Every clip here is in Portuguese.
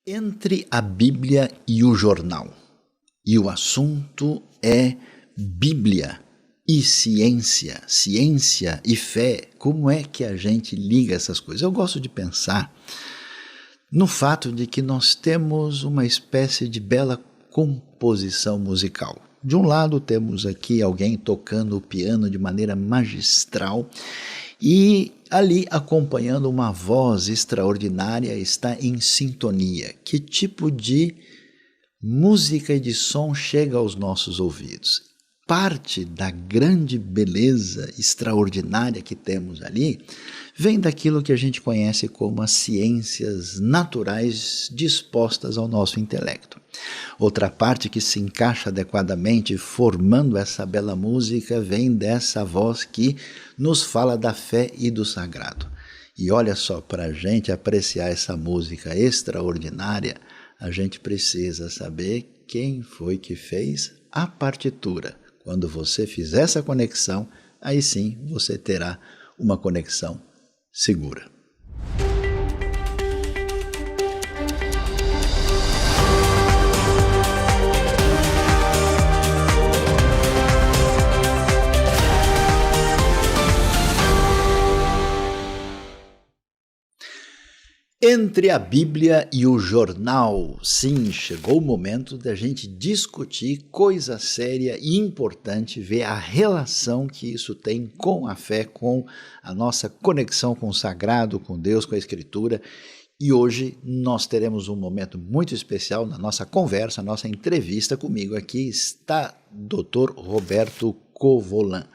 Entre a Bíblia e o jornal. E o assunto é Bíblia e ciência, ciência e fé. Como é que a gente liga essas coisas? Eu gosto de pensar no fato de que nós temos uma espécie de bela composição musical. De um lado temos aqui alguém tocando o piano de maneira magistral e ali acompanhando uma voz extraordinária está em sintonia. Que tipo de música e de som chega aos nossos ouvidos? Parte da grande beleza extraordinária que temos ali vem daquilo que a gente conhece como as ciências naturais dispostas ao nosso intelecto. Outra parte que se encaixa adequadamente formando essa bela música vem dessa voz que nos fala da fé e do sagrado. E olha só, para a gente apreciar essa música extraordinária, a gente precisa saber quem foi que fez a partitura. Quando você fizer essa conexão, aí sim você terá uma conexão segura. Entre a Bíblia e o jornal, sim, chegou o momento da gente discutir coisa séria e importante, ver a relação que isso tem com a fé, com a nossa conexão com o sagrado, com Deus, com a Escritura. E hoje nós teremos um momento muito especial na nossa conversa, nossa entrevista. Comigo aqui está Dr. Roberto Covolan.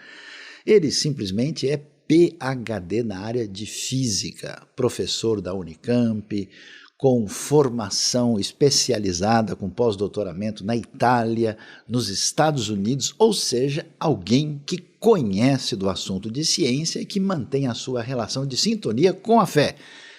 Ele simplesmente é PhD na área de física, professor da Unicamp, com formação especializada, com pós-doutoramento na Itália, nos Estados Unidos, ou seja, alguém que conhece do assunto de ciência e que mantém a sua relação de sintonia com a fé.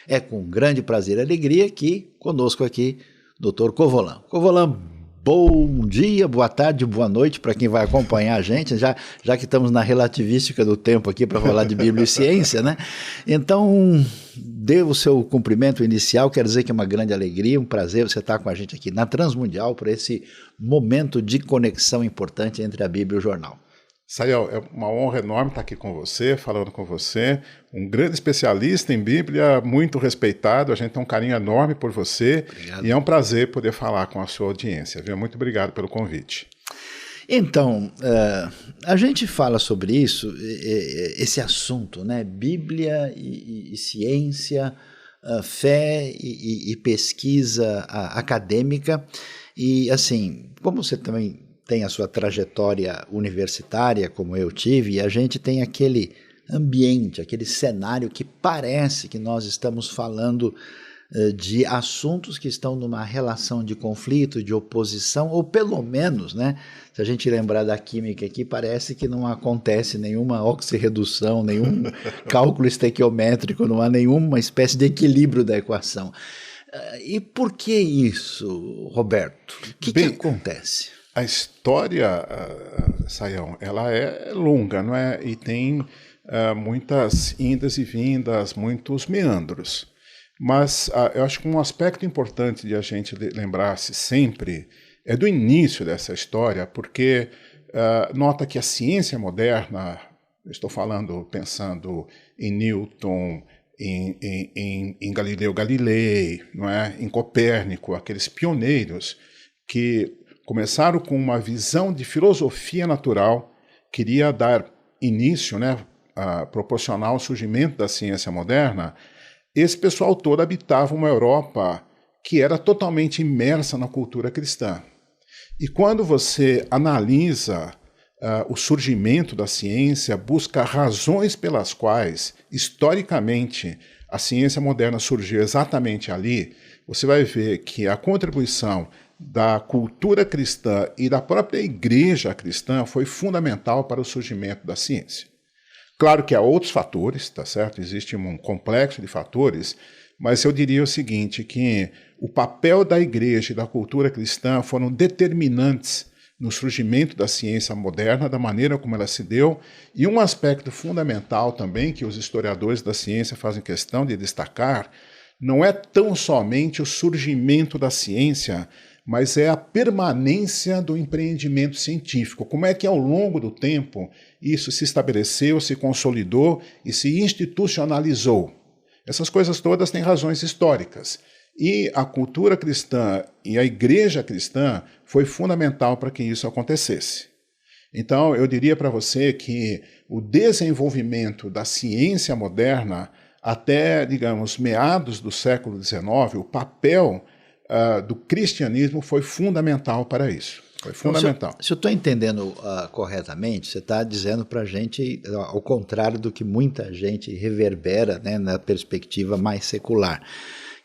É com grande prazer e alegria que conosco aqui, Dr. Covolan. Covolan, bom dia, boa tarde, boa noite para quem vai acompanhar a gente, já que estamos na relativística do tempo aqui para falar de Bíblia e ciência, né? Então, dê o seu cumprimento inicial, quero dizer que é uma grande alegria, um prazer você estar com a gente aqui na Transmundial por esse momento de conexão importante entre a Bíblia e o jornal. Sayão, é uma honra enorme estar aqui com você, falando com você, um grande especialista em Bíblia, muito respeitado, a gente tem um carinho enorme por você. Obrigado. E é um prazer poder falar com a sua audiência, viu? Muito obrigado pelo convite. Então, a gente fala sobre isso, esse assunto, né? Bíblia e ciência, fé e pesquisa acadêmica, e assim, como você também tem a sua trajetória universitária, como eu tive, e a gente tem aquele ambiente, aquele cenário que parece que nós estamos falando de assuntos que estão numa relação de conflito, de oposição, ou pelo menos, né, se a gente lembrar da química aqui, parece que não acontece nenhuma oxirredução, nenhum cálculo estequiométrico, não há nenhuma espécie de equilíbrio da equação. E por que isso, Roberto? O que acontece? A história, Sayão, ela é longa, não é? E tem muitas indas e vindas, muitos meandros. Mas eu acho que um aspecto importante de a gente lembrar-se sempre é do início dessa história, porque nota que a ciência moderna, estou pensando em Newton, em Galileu Galilei, não é? Em Copérnico, aqueles pioneiros que começaram com uma visão de filosofia natural, queria dar início, né, proporcionar ao surgimento da ciência moderna. Esse pessoal todo habitava uma Europa que era totalmente imersa na cultura cristã. E quando você analisa o surgimento da ciência, busca razões pelas quais, historicamente, a ciência moderna surgiu exatamente ali, você vai ver que a contribuição da cultura cristã e da própria igreja cristã foi fundamental para o surgimento da ciência. Claro que há outros fatores, tá certo? Existe um complexo de fatores, mas eu diria o seguinte, que o papel da igreja e da cultura cristã foram determinantes no surgimento da ciência moderna, da maneira como ela se deu, e um aspecto fundamental também que os historiadores da ciência fazem questão de destacar, não é tão somente o surgimento da ciência, mas é a permanência do empreendimento científico. Como é que ao longo do tempo isso se estabeleceu, se consolidou e se institucionalizou? Essas coisas todas têm razões históricas. E a cultura cristã e a igreja cristã foi fundamental para que isso acontecesse. Então, eu diria para você que o desenvolvimento da ciência moderna até, digamos, meados do século XIX, o papel do cristianismo foi fundamental para isso. Foi fundamental. Então, se eu estou entendendo corretamente, você está dizendo para a gente, ao contrário do que muita gente reverbera, né, na perspectiva mais secular,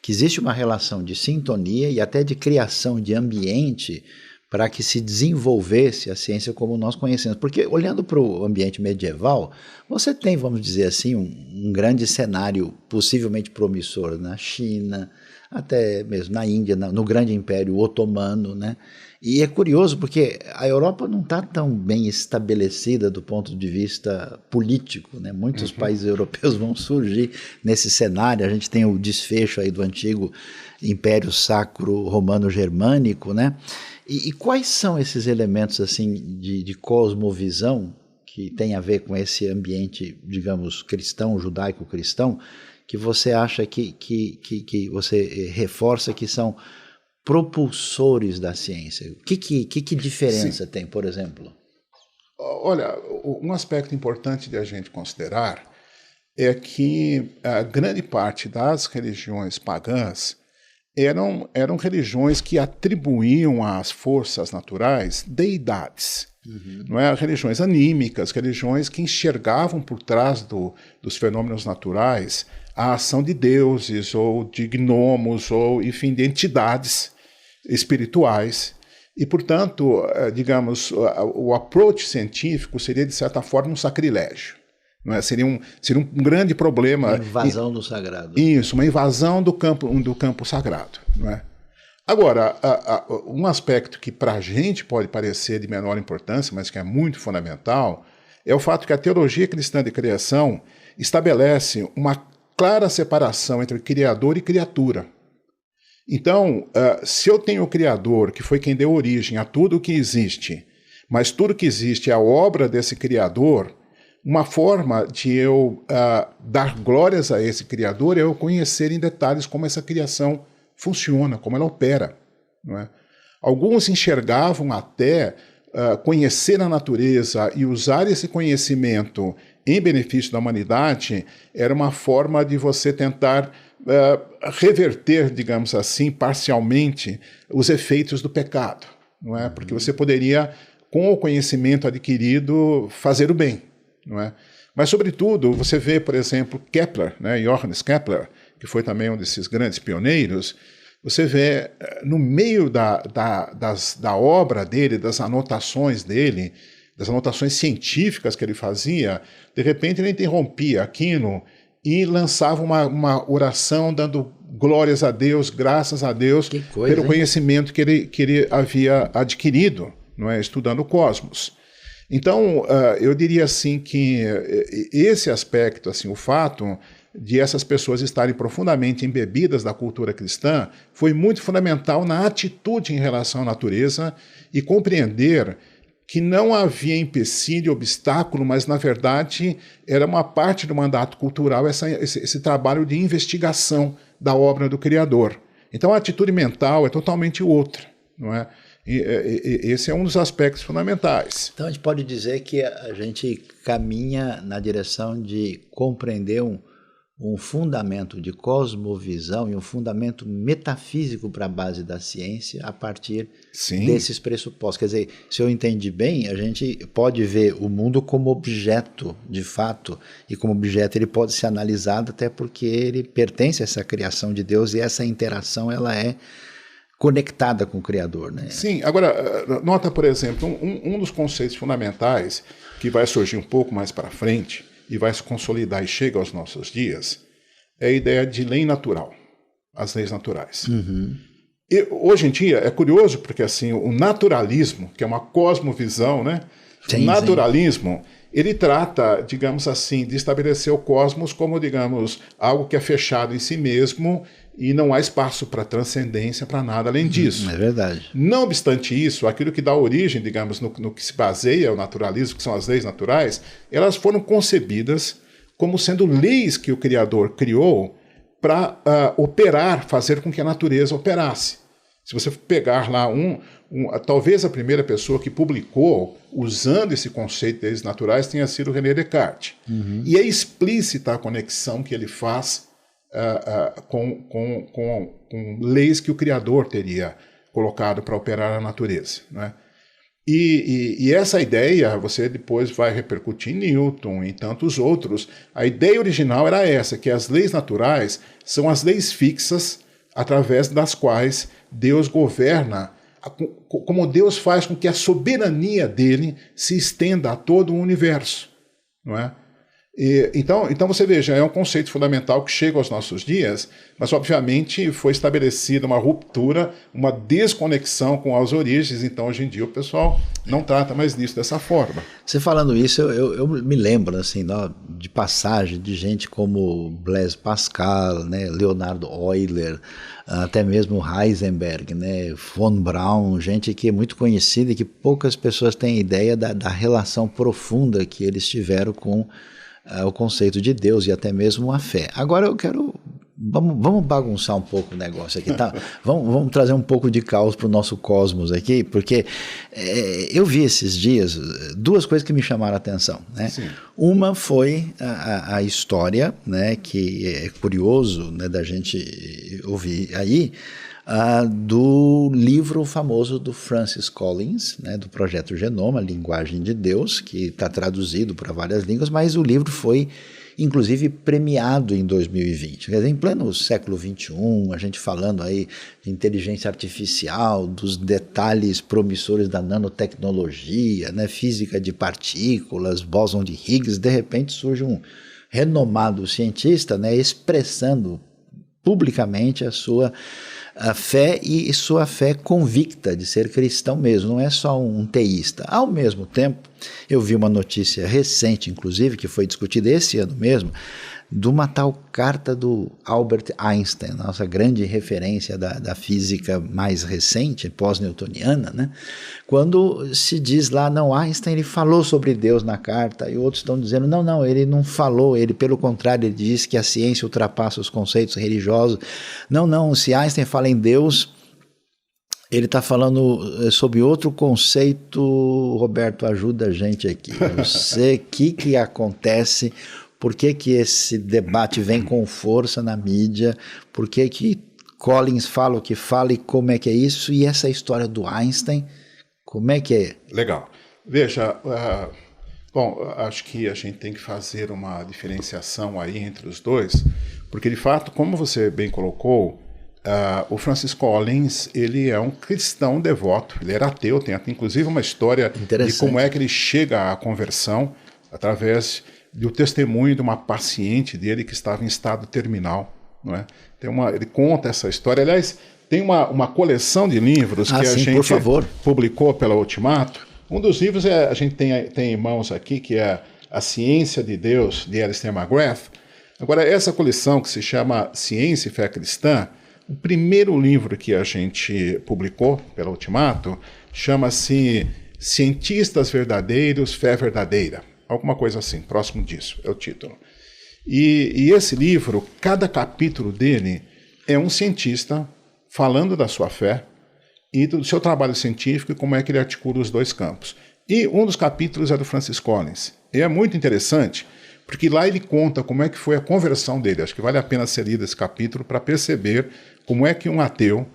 que existe uma relação de sintonia e até de criação de ambiente para que se desenvolvesse a ciência como nós conhecemos. Porque, olhando para o ambiente medieval, você tem, vamos dizer assim, um grande cenário possivelmente promissor na China, até mesmo na Índia, no grande império otomano, né? E é curioso porque a Europa não está tão bem estabelecida do ponto de vista político, né? Muitos países europeus vão surgir nesse cenário. A gente tem o desfecho aí do antigo Império Sacro Romano-Germânico, né? E quais são esses elementos assim de cosmovisão que tem a ver com esse ambiente, digamos, cristão, judaico-cristão, que você acha que você reforça que são propulsores da ciência? Que diferença tem, por exemplo? Olha, um aspecto importante de a gente considerar é que a grande parte das religiões pagãs eram religiões que atribuíam às forças naturais deidades. Não é? Religiões anímicas, religiões que enxergavam por trás dos fenômenos naturais a ação de deuses, ou de gnomos, ou, enfim, de entidades espirituais. E, portanto, digamos, o approach científico seria, de certa forma, um sacrilégio. Não é? Seria um grande problema. Uma invasão do sagrado. Isso, uma invasão do campo sagrado. Não é? Agora, um aspecto que para a gente pode parecer de menor importância, mas que é muito fundamental, é o fato que a teologia cristã de criação estabelece uma clara separação entre Criador e criatura. Então, se eu tenho o Criador, que foi quem deu origem a tudo o que existe, mas tudo que existe é a obra desse Criador, uma forma de eu dar glórias a esse Criador é eu conhecer em detalhes como essa criação funciona, como ela opera. Não é? Alguns enxergavam até conhecer a natureza e usar esse conhecimento em benefício da humanidade era uma forma de você tentar reverter, digamos assim, parcialmente os efeitos do pecado. Não é? Porque você poderia, com o conhecimento adquirido, fazer o bem. Não é? Mas, sobretudo, você vê, por exemplo, Kepler, né, Johannes Kepler, que foi também um desses grandes pioneiros, você vê no meio da obra dele, das anotações dele, das anotações científicas que ele fazia, de repente ele interrompia aquilo e lançava uma oração dando glórias a Deus, graças a Deus, pelo conhecimento que ele havia adquirido, não é, estudando o cosmos. Então, eu diria assim que esse aspecto, assim, o fato de essas pessoas estarem profundamente embebidas da cultura cristã, foi muito fundamental na atitude em relação à natureza e compreender que não havia empecilho, obstáculo, mas, na verdade, era uma parte do mandato cultural esse trabalho de investigação da obra do Criador. Então, a atitude mental é totalmente outra, não é? E esse é um dos aspectos fundamentais. Então, a gente pode dizer que a gente caminha na direção de compreender um fundamento de cosmovisão e um fundamento metafísico para a base da ciência a partir desses pressupostos. Quer dizer, se eu entendi bem, a gente pode ver o mundo como objeto, de fato, e como objeto ele pode ser analisado até porque ele pertence a essa criação de Deus e essa interação ela é conectada com o Criador, né? Sim, agora, nota, por exemplo, um dos conceitos fundamentais que vai surgir um pouco mais para frente e vai se consolidar e chega aos nossos dias, é a ideia de lei natural, as leis naturais. E, hoje em dia, é curioso porque assim, o naturalismo, que é uma cosmovisão, né? O naturalismo, ele trata, digamos assim, de estabelecer o cosmos como, digamos, algo que é fechado em si mesmo e não há espaço para transcendência, para nada além disso. É verdade. Não obstante isso, aquilo que dá origem, digamos, no que se baseia o naturalismo, que são as leis naturais, elas foram concebidas como sendo leis que o Criador criou para operar, fazer com que a natureza operasse. Se você pegar lá talvez a primeira pessoa que publicou usando esse conceito de leis naturais tenha sido René Descartes. E é explícita a conexão que ele faz com leis que o Criador teria colocado para operar a natureza, né? E essa ideia você depois vai repercutir em Newton e tantos outros. A ideia original era essa, que as leis naturais são as leis fixas através das quais Deus governa, como Deus faz com que a soberania dele se estenda a todo o universo, não é? Então você veja, é um conceito fundamental que chega aos nossos dias, mas obviamente foi estabelecida uma ruptura, uma desconexão com as origens, então hoje em dia o pessoal não trata mais disso dessa forma. Você falando isso, eu me lembro assim, de passagem de gente como Blaise Pascal, né, Leonardo Euler, até mesmo Heisenberg, né, von Braun, gente que é muito conhecida e que poucas pessoas têm ideia da relação profunda que eles tiveram com o conceito de Deus e até mesmo a fé. Agora eu quero... Vamos bagunçar um pouco o negócio aqui, tá? Vamos trazer um pouco de caos para o nosso cosmos aqui, porque eu vi esses dias duas coisas que me chamaram a atenção, né? Sim. Uma foi a história, né, que é curioso, né, da gente ouvir aí, do livro famoso do Francis Collins, né, do Projeto Genoma, Linguagem de Deus, que está traduzido para várias línguas, mas o livro foi, inclusive, premiado em 2020. Quer dizer, em pleno século XXI, a gente falando aí de inteligência artificial, dos detalhes promissores da nanotecnologia, né, física de partículas, bóson de Higgs, de repente surge um renomado cientista, né, expressando publicamente a fé e sua fé convicta de ser cristão mesmo, não é só um teísta. Ao mesmo tempo, eu vi uma notícia recente, inclusive, que foi discutida esse ano mesmo, de uma tal carta do Albert Einstein, nossa grande referência da física mais recente, pós-newtoniana, né? Quando se diz lá, não, Einstein ele falou sobre Deus na carta, e outros estão dizendo, não, ele não falou, ele pelo contrário, ele diz que a ciência ultrapassa os conceitos religiosos. Não, se Einstein fala em Deus, ele está falando sobre outro conceito. Roberto, ajuda a gente aqui. Eu sei o que acontece. Por que esse debate vem com força na mídia? Por que Collins fala o que fala e como é que é isso? E essa história do Einstein, como é que é? Legal. Veja, bom, acho que a gente tem que fazer uma diferenciação aí entre os dois, porque de fato, como você bem colocou, o Francis Collins, ele é um cristão devoto, ele era ateu, tem inclusive uma história de como é que ele chega à conversão através do testemunho de uma paciente dele que estava em estado terminal, não é? Ele conta essa história. Aliás, tem uma coleção de livros que a gente publicou pela Ultimato. Um dos livros a gente tem em mãos aqui, que é A Ciência de Deus, de Alistair McGrath. Agora, essa coleção que se chama Ciência e Fé Cristã, o primeiro livro que a gente publicou pela Ultimato chama-se Cientistas Verdadeiros, Fé Verdadeira. Alguma coisa assim, próximo disso, é o título. E esse livro, cada capítulo dele é um cientista falando da sua fé e do seu trabalho científico e como é que ele articula os dois campos. E um dos capítulos é do Francis Collins. E é muito interessante, porque lá ele conta como é que foi a conversão dele. Acho que vale a pena ser lido esse capítulo para perceber como é que um ateu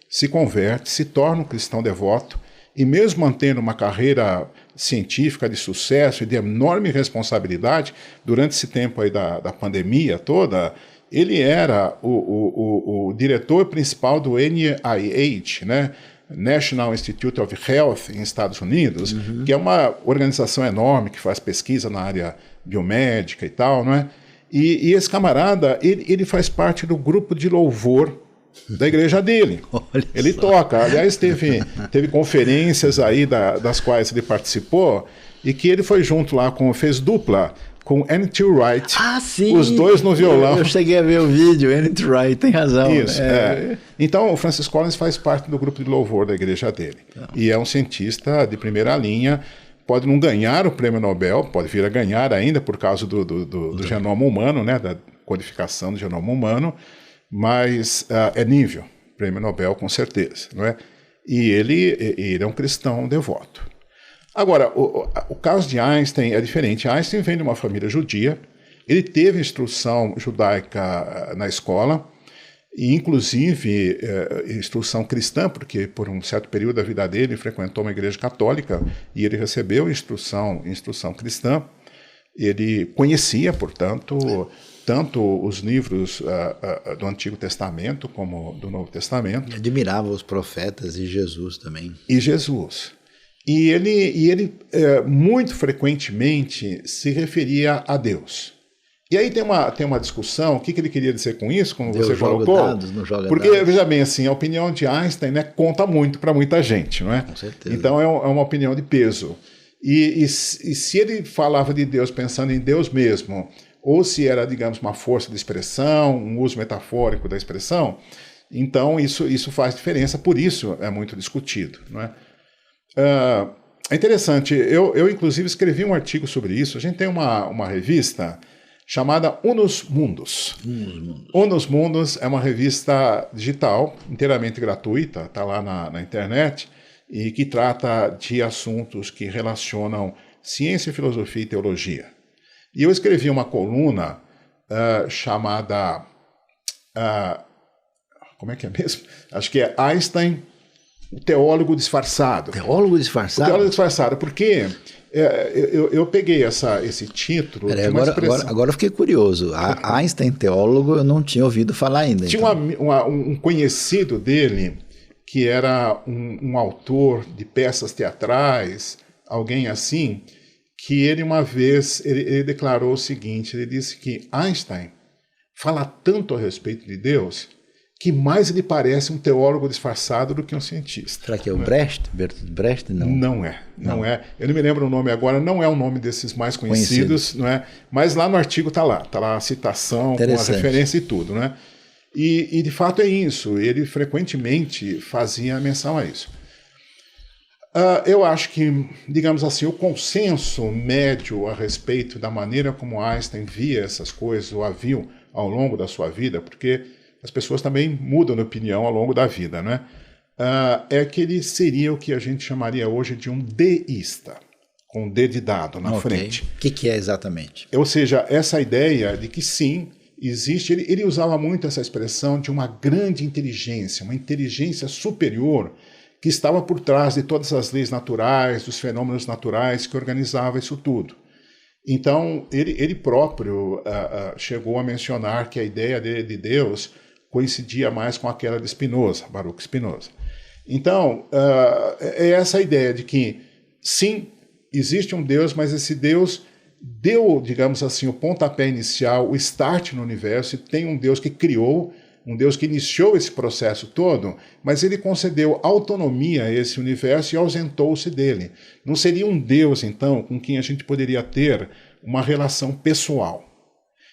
se converte, se torna um cristão devoto, e mesmo mantendo uma carreira científica de sucesso e de enorme responsabilidade, durante esse tempo aí da pandemia toda, ele era o diretor principal do NIH, né? National Institute of Health, em Estados Unidos, que é uma organização enorme que faz pesquisa na área biomédica e tal, não é? E esse camarada, ele faz parte do grupo de louvor da igreja dele. Ele toca. Aliás, teve conferências aí das quais ele participou e que ele foi junto lá, fez dupla com N.T. Wright. Ah, sim! Os dois no violão. Eu cheguei a ver o vídeo, N.T. Wright, tem razão. Isso, Então, o Francis Collins faz parte do grupo de louvor da igreja dele. E é um cientista de primeira linha. Pode não ganhar o prêmio Nobel, pode vir a ganhar ainda por causa do genoma humano, né, da codificação do genoma humano, mas é nível, prêmio Nobel com certeza, não é? E ele é um cristão devoto. Agora, o caso de Einstein é diferente. Einstein vem de uma família judia, ele teve instrução judaica na escola, e inclusive instrução cristã, porque por um certo período da vida dele frequentou uma igreja católica e ele recebeu instrução cristã. Ele conhecia, portanto, tanto os livros do Antigo Testamento como do Novo Testamento. Admirava os profetas e Jesus também. E Jesus. E ele muito frequentemente se referia a Deus. E aí tem uma discussão, o que ele queria dizer com isso, como Deus você joga colocou? dados, não joga porque, dados. veja bem, assim, a opinião de Einstein, né, conta muito para muita gente, não é? Com certeza. Então é uma opinião de peso. E se ele falava de Deus pensando em Deus mesmo, ou se era, digamos, uma força de expressão, um uso metafórico da expressão, então isso faz diferença, por isso é muito discutido, não é? É interessante, eu inclusive escrevi um artigo sobre isso. A gente tem uma revista chamada Unus Mundus. Unus Mundus é uma revista digital, inteiramente gratuita, está lá na internet, e que trata de assuntos que relacionam ciência, filosofia e teologia. E eu escrevi uma coluna chamada... como é que é mesmo? Acho que é Einstein, o teólogo disfarçado. Teólogo disfarçado? O teólogo disfarçado, porque eu peguei esse título de uma expressão. Agora eu fiquei curioso. Einstein, teólogo, eu não tinha ouvido falar ainda. Tinha então. um conhecido dele, que era um autor de peças teatrais, alguém assim, que ele uma vez ele declarou o seguinte, ele disse que Einstein fala tanto a respeito de Deus que mais ele parece um teólogo disfarçado do que um cientista. Será que é o Brecht? Bertolt Brecht? Não. Não é. Eu não me lembro o nome agora, não é um nome desses mais conhecidos, não é? Mas lá no artigo está lá a citação, com a referência e tudo, né? E de fato é isso, ele frequentemente fazia menção a isso. Eu acho que, digamos assim, o consenso médio a respeito da maneira como Einstein via essas coisas, ou a viu ao longo da sua vida, porque as pessoas também mudam de opinião ao longo da vida, né? É que ele seria o que a gente chamaria hoje de um deísta, com um D de dado na frente. O que é exatamente? Ou seja, essa ideia de que sim, existe... Ele usava muito essa expressão de uma grande inteligência, uma inteligência superior que estava por trás de todas as leis naturais, dos fenômenos naturais que organizava isso tudo. Então, ele próprio chegou a mencionar que a ideia dele de Deus coincidia mais com aquela de Spinoza, Baruch Spinoza. Então, é essa ideia de que, sim, existe um Deus, mas esse Deus deu, digamos assim, o pontapé inicial, o start no universo, e tem um Deus que criou, um Deus que iniciou esse processo todo, mas ele concedeu autonomia a esse universo e ausentou-se dele. Não seria um Deus, então, com quem a gente poderia ter uma relação pessoal.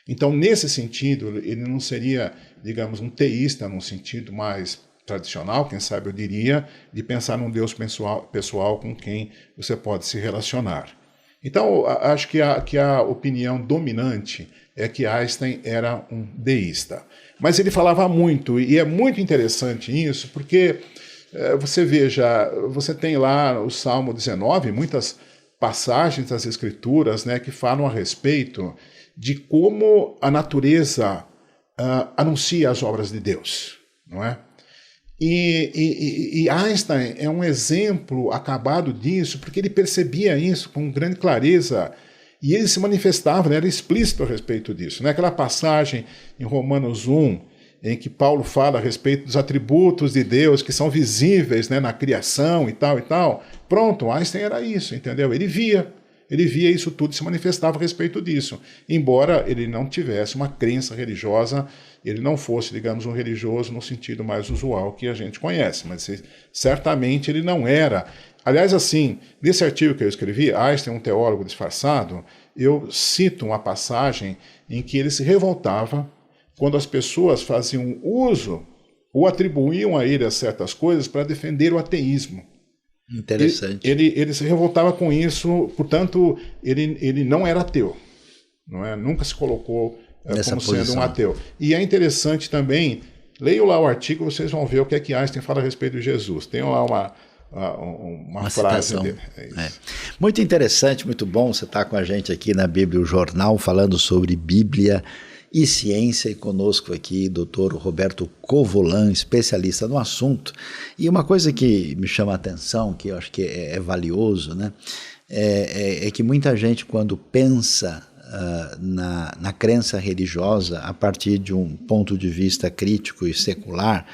Então, nesse sentido, ele não seria, digamos, um teísta num sentido mais tradicional, quem sabe eu diria, de pensar num Deus pessoal com quem você pode se relacionar. Então, acho que a opinião dominante é que Einstein era um deísta. Mas ele falava muito, e é muito interessante isso, porque você veja, você tem lá o Salmo 19, muitas passagens das Escrituras, né, que falam a respeito de como a natureza anuncia as obras de Deus, não é? E Einstein é um exemplo acabado disso, porque ele percebia isso com grande clareza e ele se manifestava, né, era explícito a respeito disso. Né? Aquela passagem em Romanos 1, em que Paulo fala a respeito dos atributos de Deus que são visíveis, né, na criação e tal. Pronto, Einstein era isso, entendeu? Ele via isso tudo e se manifestava a respeito disso. Embora ele não tivesse uma crença religiosa, ele não fosse, digamos, um religioso no sentido mais usual que a gente conhece, mas certamente ele não era. Aliás, assim, nesse artigo que eu escrevi, Einstein, um teólogo disfarçado, eu cito uma passagem em que ele se revoltava quando as pessoas faziam uso ou atribuíam a ele certas coisas para defender o ateísmo. Interessante. Ele se revoltava com isso, portanto, ele não era ateu, não é? Nunca se colocou como sendo um ateu. E é interessante também, leiam lá o artigo, vocês vão ver o que é que Einstein fala a respeito de Jesus. Tem lá uma frase citação dele. Muito interessante, muito bom você estar com a gente aqui na Bíblia, o Jornal, falando sobre Bíblia e ciência, e conosco aqui Dr. Roberto Covolan, especialista no assunto. E uma coisa que me chama a atenção, que eu acho que é valioso, né, é que muita gente, quando pensa na crença religiosa a partir de um ponto de vista crítico e secular,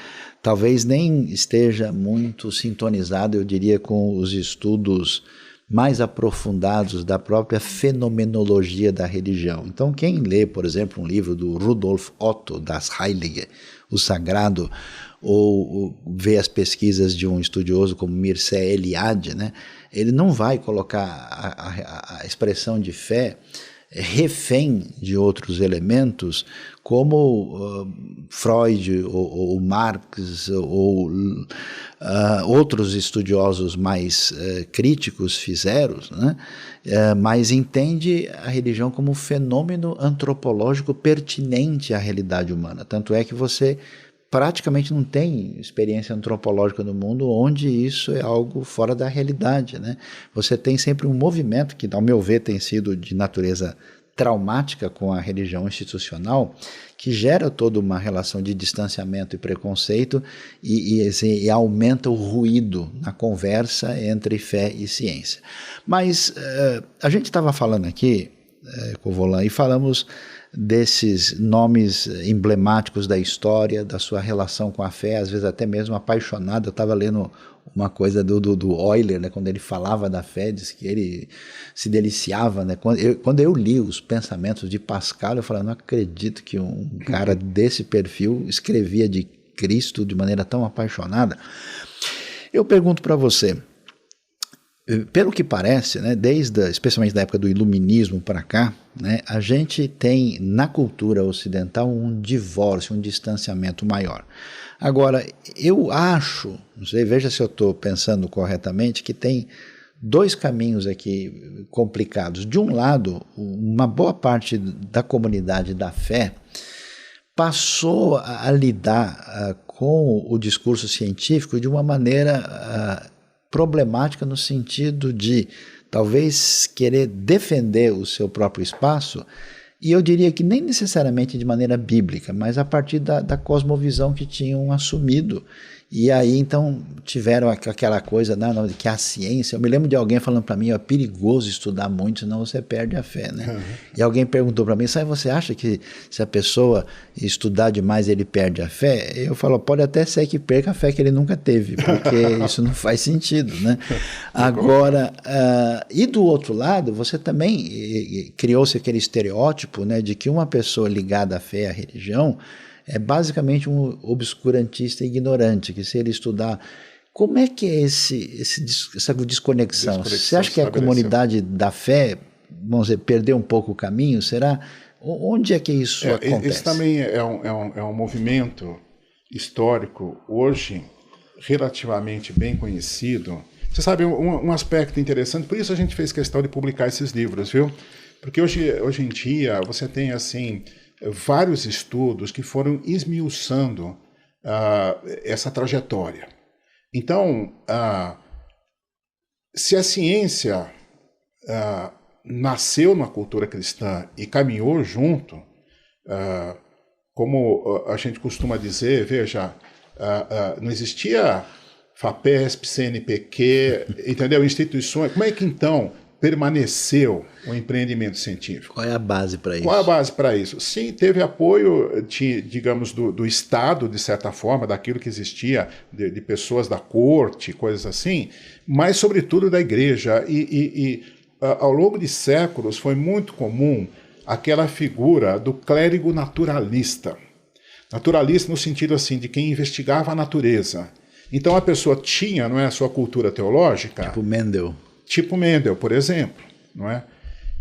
talvez nem esteja muito sintonizado, eu diria, com os estudos mais aprofundados da própria fenomenologia da religião. Então, quem lê, por exemplo, um livro do Rudolf Otto, Das Heilige, o Sagrado, ou vê as pesquisas de um estudioso como Mircea Eliade, né, ele não vai colocar a expressão de fé refém de outros elementos, como Freud ou Marx ou outros estudiosos mais críticos fizeram, né? Mas entende a religião como um fenômeno antropológico pertinente à realidade humana. Tanto é que você praticamente não tem experiência antropológica no mundo onde isso é algo fora da realidade, né? Você tem sempre um movimento que, ao meu ver, tem sido de natureza traumática com a religião institucional, que gera toda uma relação de distanciamento e preconceito e aumenta o ruído na conversa entre fé e ciência. Mas a gente estava falando aqui, Covolan, e falamos desses nomes emblemáticos da história, da sua relação com a fé, às vezes até mesmo apaixonado. Eu estava lendo uma coisa do Euler, né, quando ele falava da fé, disse que ele se deliciava, né? Quando eu li os pensamentos de Pascal, eu falei, não acredito que um cara desse perfil escrevia de Cristo de maneira tão apaixonada. Eu pergunto para você, pelo que parece, né, especialmente da época do Iluminismo para cá, né, a gente tem na cultura ocidental um divórcio, um distanciamento maior. Agora, eu acho, não sei, veja se eu estou pensando corretamente, que tem dois caminhos aqui complicados. De um lado, uma boa parte da comunidade da fé passou a lidar com o discurso científico de uma maneira problemática, no sentido de talvez querer defender o seu próprio espaço, e eu diria que nem necessariamente de maneira bíblica, mas a partir da cosmovisão que tinham assumido. E aí então tiveram aquela coisa, não, que a ciência, eu me lembro de alguém falando para mim, é perigoso estudar muito, senão você perde a fé, né? Uhum. E alguém perguntou para mim, você acha que se a pessoa estudar demais ele perde a fé? Eu falo, pode até ser que perca a fé que ele nunca teve, porque isso não faz sentido, né? Agora, e do outro lado, você também criou-se aquele estereótipo, né, de que uma pessoa ligada à fé, à religião, é basicamente um obscurantista ignorante, que se ele estudar... Como é que é essa desconexão? Você acha que a comunidade da fé, vamos dizer, perdeu um pouco o caminho? Será? Onde é que isso acontece? Esse também é um movimento histórico, hoje, relativamente bem conhecido. Você sabe, um aspecto interessante, por isso a gente fez questão de publicar esses livros, viu? Porque hoje em dia você tem, assim, vários estudos que foram esmiuçando essa trajetória. Então, se a ciência nasceu na cultura cristã e caminhou junto, como a gente costuma dizer, veja, não existia FAPESP, CNPq, entendeu? Instituições. Como é que então permaneceu o empreendimento científico? Qual é a base para isso? Qual é a base para isso? Sim, teve apoio, digamos, do Estado, de certa forma, daquilo que existia, de pessoas da corte, coisas assim, mas, sobretudo, da igreja. E ao longo de séculos, foi muito comum aquela figura do clérigo naturalista. Naturalista no sentido, assim, de quem investigava a natureza. Então, a pessoa tinha, não é, a sua cultura teológica... Tipo Mendel. Tipo Mendel, por exemplo, não é?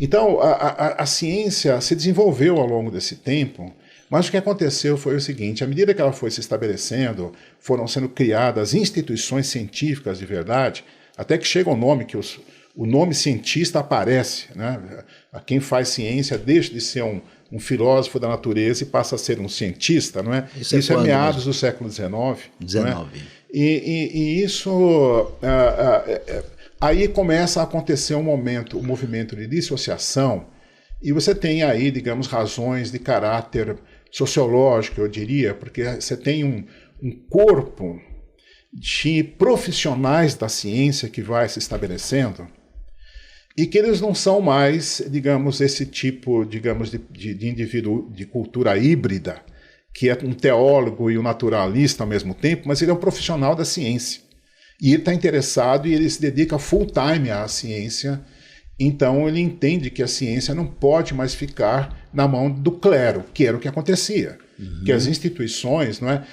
Então, a ciência se desenvolveu ao longo desse tempo, mas o que aconteceu foi o seguinte: à medida que ela foi se estabelecendo, foram sendo criadas instituições científicas de verdade, até que chega o nome que o nome cientista aparece, né? A quem faz ciência deixa de ser um filósofo da natureza e passa a ser um cientista, não é? Isso é meados do século XIX. Não é? E isso... aí começa a acontecer um movimento de dissociação, e você tem aí, digamos, razões de caráter sociológico, eu diria, porque você tem um corpo de profissionais da ciência que vai se estabelecendo, e que eles não são mais, digamos, esse tipo, digamos, de indivíduo de cultura híbrida, que é um teólogo e um naturalista ao mesmo tempo, mas ele é um profissional da ciência. E ele está interessado e ele se dedica full time à ciência. Então ele entende que a ciência não pode mais ficar na mão do clero, que era o que acontecia. Uhum. Que as instituições, não é?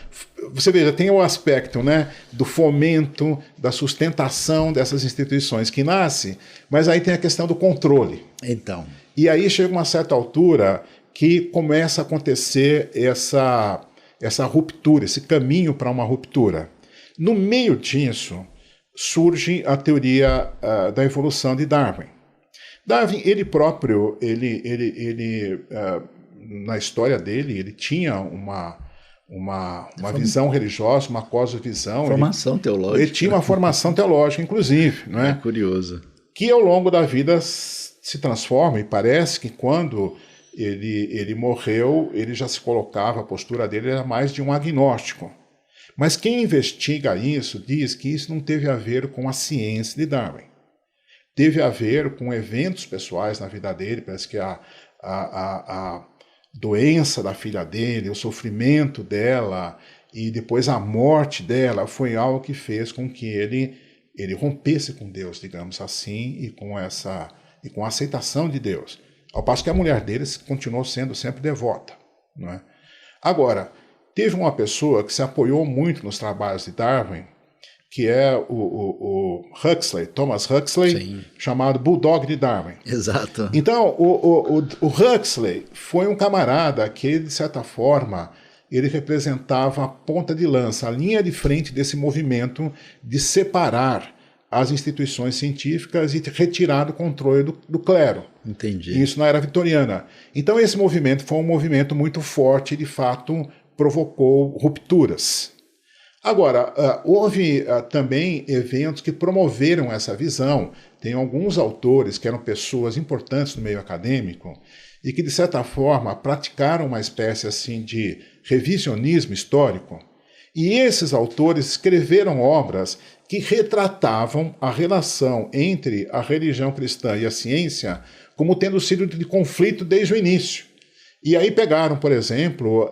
Você veja, tem o aspecto, né, do fomento, da sustentação dessas instituições que nasce, mas aí tem a questão do controle. Então. E aí chega uma certa altura que começa a acontecer essa ruptura, esse caminho para uma ruptura. No meio disso, surge a teoria da evolução de Darwin. Darwin, ele próprio, na história dele, ele tinha uma visão religiosa, uma cosmovisão. Formação teológica. Ele tinha uma formação teológica, inclusive. Não é? É curioso. Que ao longo da vida se transforma, e parece que quando ele morreu, ele já se colocava, a postura dele era mais de um agnóstico. Mas quem investiga isso diz que isso não teve a ver com a ciência de Darwin. Teve a ver com eventos pessoais na vida dele. Parece que a doença da filha dele, o sofrimento dela e depois a morte dela foi algo que fez com que ele rompesse com Deus, digamos assim, e com a aceitação de Deus. Ao passo que a mulher dele continuou sendo sempre devota. Não é? Agora, teve uma pessoa que se apoiou muito nos trabalhos de Darwin, que é o Huxley, Thomas Huxley, sim, chamado Bulldog de Darwin. Exato. Então, o Huxley foi um camarada que, de certa forma, ele representava a ponta de lança, a linha de frente desse movimento de separar as instituições científicas e retirar do controle do clero. Entendi. Isso na era vitoriana. Então, esse movimento foi um movimento muito forte e, de fato, provocou rupturas. Agora, houve também eventos que promoveram essa visão. Tem alguns autores que eram pessoas importantes no meio acadêmico e que, de certa forma, praticaram uma espécie assim de revisionismo histórico. E esses autores escreveram obras que retratavam a relação entre a religião cristã e a ciência como tendo sido de conflito desde o início. E aí pegaram, por exemplo,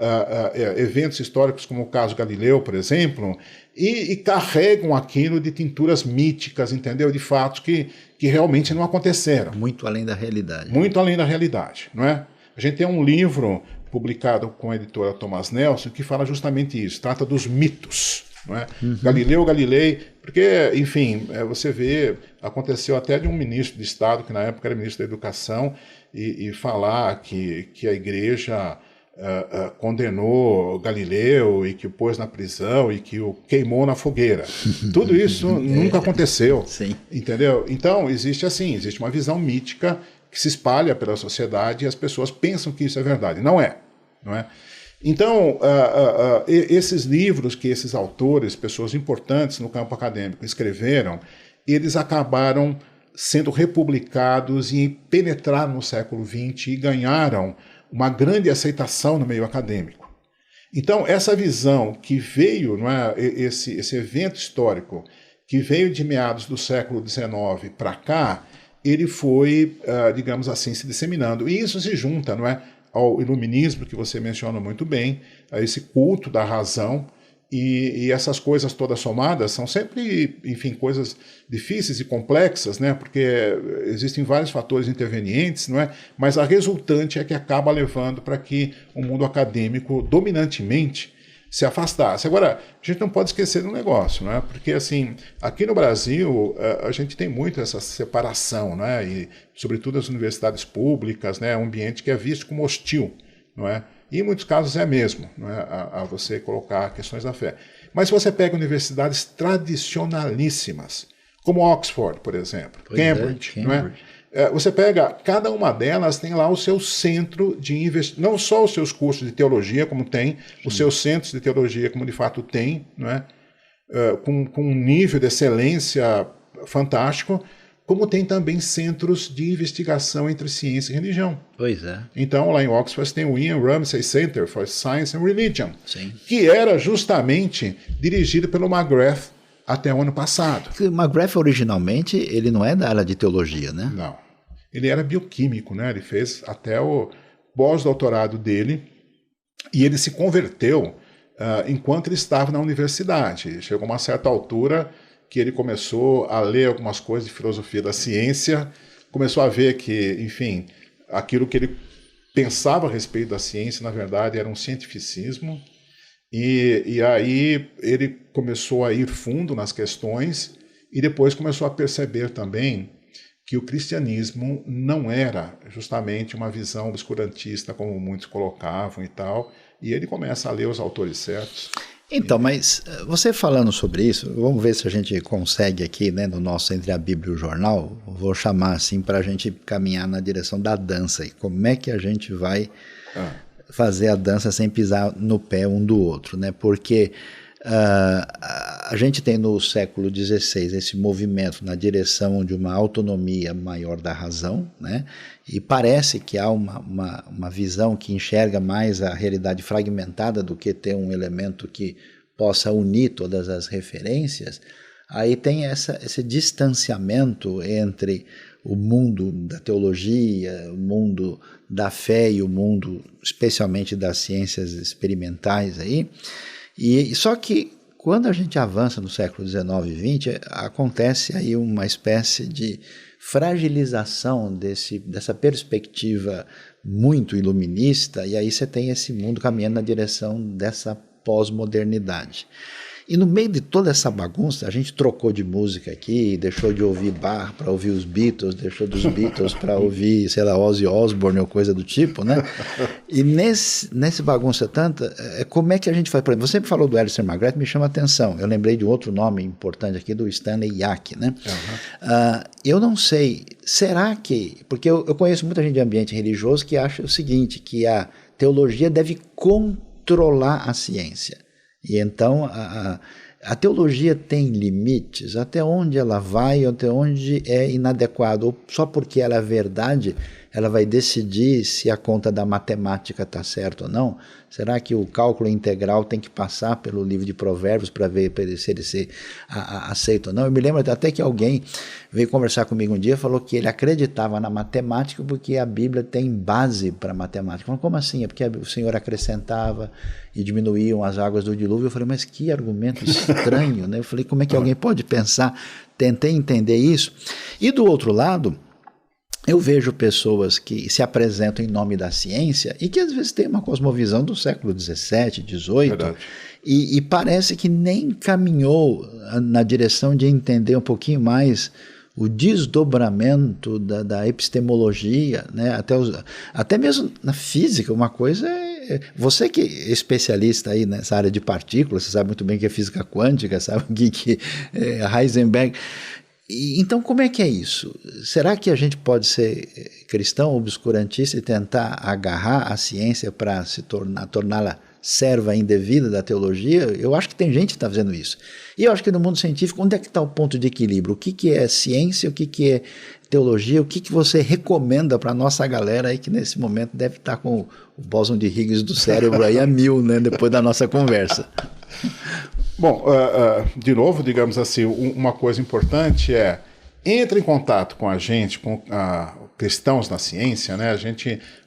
eventos históricos como o caso Galileu, por exemplo, e carregam aquilo de tinturas míticas, entendeu? De fatos que realmente não aconteceram. Muito além da realidade. Muito além da realidade, não é? A gente tem um livro publicado com a editora Thomas Nelson que fala justamente isso, trata dos mitos, não é? Uhum. Galileu Galilei, porque, enfim, você vê, aconteceu até de um ministro de Estado, que na época era ministro da Educação, e falar que a igreja condenou Galileu e que o pôs na prisão e que o queimou na fogueira. Tudo isso nunca aconteceu. Sim. Entendeu? Então, existe uma visão mítica que se espalha pela sociedade e as pessoas pensam que isso é verdade. Não é. Não é? Então, esses livros que esses autores, pessoas importantes no campo acadêmico, escreveram, eles acabaram sendo republicados e penetraram no século XX e ganharam uma grande aceitação no meio acadêmico. Então, essa visão que veio, não é, esse evento histórico, que veio de meados do século XIX para cá, ele foi, digamos assim, se disseminando. E isso se junta, não é, ao iluminismo, que você menciona muito bem, a esse culto da razão. E essas coisas todas somadas são sempre, enfim, coisas difíceis e complexas, né? Porque existem vários fatores intervenientes, não é? Mas a resultante é que acaba levando para que o mundo acadêmico, dominantemente, se afastasse. Agora, a gente não pode esquecer de um negócio, né? Porque, assim, aqui no Brasil, a gente tem muito essa separação, né? E, sobretudo, as universidades públicas, né? É um ambiente que é visto como hostil, não é? E, em muitos casos, é mesmo, não é? A você colocar questões da fé. Mas se você pega universidades tradicionalíssimas, como Oxford, por exemplo, Cambridge, não é? Você pega, cada uma delas tem lá o seu centro de investigação, não só os seus cursos de teologia, como tem, os seus centros de teologia, como de fato tem, não é? Com um nível de excelência fantástico, como tem também centros de investigação entre ciência e religião. Pois é. Então, lá em Oxford tem o Ian Ramsay Center for Science and Religion, Sim. que era justamente dirigido pelo McGrath até o ano passado. O McGrath, originalmente, ele não é da área de teologia, né? Não. Ele era bioquímico, né? Ele fez até o pós-doutorado dele e ele se converteu enquanto ele estava na universidade. Chegou a uma certa altura que ele começou a ler algumas coisas de filosofia da ciência, começou a ver que, enfim, aquilo que ele pensava a respeito da ciência, na verdade, era um cientificismo. E aí ele começou a ir fundo nas questões e depois começou a perceber também que o cristianismo não era justamente uma visão obscurantista como muitos colocavam e tal, e ele começa a ler os autores certos. Então, mas você falando sobre isso, vamos ver se a gente consegue aqui, né, no nosso Entre a Bíblia e o Jornal, vou chamar assim para a gente caminhar na direção da dança, e como é que a gente vai fazer a dança sem pisar no pé um do outro, né? Porque a gente tem no século XVI esse movimento na direção de uma autonomia maior da razão, né? E parece que há uma visão que enxerga mais a realidade fragmentada do que ter um elemento que possa unir todas as referências. Aí tem esse distanciamento entre o mundo da teologia, o mundo da fé e o mundo, especialmente das ciências experimentais aí. E só que quando a gente avança no século XIX e XX, acontece aí uma espécie de fragilização dessa perspectiva muito iluminista, e aí você tem esse mundo caminhando na direção dessa pós-modernidade. E no meio de toda essa bagunça, a gente trocou de música aqui, deixou de ouvir Bach para ouvir os Beatles, deixou dos Beatles para ouvir, sei lá, Ozzy Osbourne ou coisa do tipo, né? E nesse bagunça tanta, como é que a gente faz? Por exemplo, você sempre falou do Alistair McGrath, me chama a atenção. Eu lembrei de outro nome importante aqui, do Stanley Yack, né? Eu não sei, será que... Porque eu conheço muita gente de ambiente religioso que acha o seguinte, que a teologia deve controlar a ciência. E então a teologia tem limites, até onde ela vai, até onde é inadequado, ou só porque ela é verdade, ela vai decidir se a conta da matemática está certa ou não? Será que o cálculo integral tem que passar pelo livro de Provérbios para ver se ele se aceita ou não? Eu me lembro até que alguém veio conversar comigo um dia e falou que ele acreditava na matemática porque a Bíblia tem base para matemática. Eu falei, como assim? É porque o Senhor acrescentava e diminuíam as águas do dilúvio. Eu falei, mas que argumento estranho, né? Eu falei, como é que alguém pode pensar? Tentei entender isso. E do outro lado, eu vejo pessoas que se apresentam em nome da ciência e que às vezes têm uma cosmovisão do século XVII, XVIII, e parece que nem caminhou na direção de entender um pouquinho mais o desdobramento da epistemologia, né? Até mesmo na física, uma coisa você que é especialista aí nessa área de partículas, você sabe muito bem o que é física quântica, sabe o que é Heisenberg. Então, como é que é isso? Será que a gente pode ser cristão obscurantista e tentar agarrar a ciência para torná-la serva indevida da teologia? Eu acho que tem gente que está fazendo isso. E eu acho que no mundo científico, onde é que está o ponto de equilíbrio? O que é ciência, o que é teologia? O que você recomenda para a nossa galera aí que nesse momento deve estar com o bóson de Higgs do cérebro aí a 1000, né, depois da nossa conversa? Bom, de novo, digamos assim, uma coisa importante é entra em contato com a gente, com Cristãos na Ciência, né?